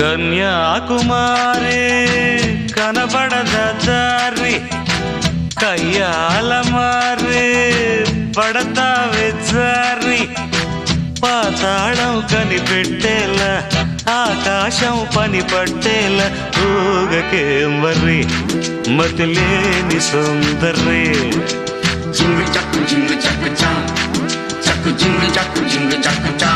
కన్యాకుమారి కనబడద దారి కయ్యాల మారి పడతావే జారి పాతాళం కనిపెట్టేలా ఆకాశం పని పట్టేలా ఊగకేం వర్రి మతిలేని సుందరి జింగు చక్కు చా చక్కు జింగు చక్కు చా